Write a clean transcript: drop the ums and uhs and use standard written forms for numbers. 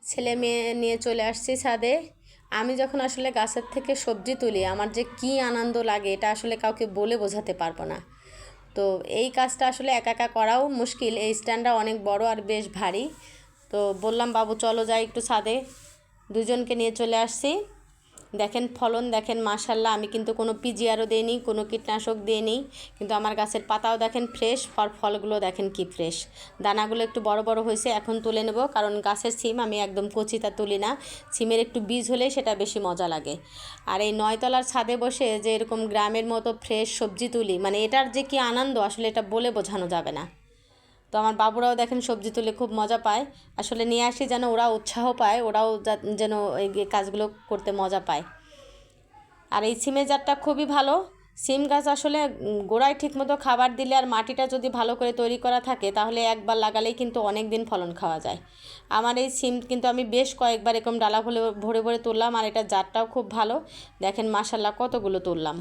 ছেলে মেয়ে নিয়ে চলে আসছি ছাদে। আমি যখন আসলে গাছের থেকে সবজি তুলি আমার যে কী আনন্দ লাগে এটা আসলে কাউকে বলে বোঝাতে পারবো না। তো এই কাজটা আসলে একা একা করাও মুশকিল, এই স্ট্যান্ডটা অনেক বড় আর বেশ ভারী। তো বললাম বাবু চলো যাই একটু ছাদে, দুজনকে নিয়ে চলে আসছি। দেখেন ফলন দেখেন, মাশাল্লাহ। আমি কিন্তু কোনো পিজিআরও দিইনি, কোনো কীটনাশক দিইনি, কিন্তু আমার গাছের পাতাও দেখেন ফ্রেশ, ফলগুলো দেখেন কি ফ্রেশ। দানাগুলো একটু বড় বড় হয়েছে, এখন তুলে নেব, কারণ গাছের সিম আমি একদম কচিটা তুলি না। সিমের একটু বীজ হলেই সেটা বেশি মজা লাগে। আর এই 9তলার ছাদে বসে যে এরকম গ্রামের মতো ফ্রেশ সবজি তুলি, মানে এটার যে কি আনন্দ আসলে এটা বলে বোঝানো যাবে না। তো আমার বাবুরাও দেখেন সবজি তুলে খুব মজা পায়। আসলে নিয়ে আসি যেন ওরা উৎসাহ পায়, ওরাও যেন এই কাজগুলো করতে মজা পায়। আর এই সিমের জাতটা খুবই ভালো। সিম গাছ আসলে গোড়ায় ঠিকমতো খাবার দিলে আর মাটিটা যদি ভালো করে তৈরি করা থাকে তাহলে একবার লাগালেই কিন্তু অনেক দিন ফলন খাওয়া যায়। আমার এই সিম কিন্তু আমি বেশ কয়েকবার এরকম ডালা ভরে ভরে তুললাম, আর এটা জাতটাও খুব ভালো। দেখেন মাশাল্লাহ কতগুলো তুললাম।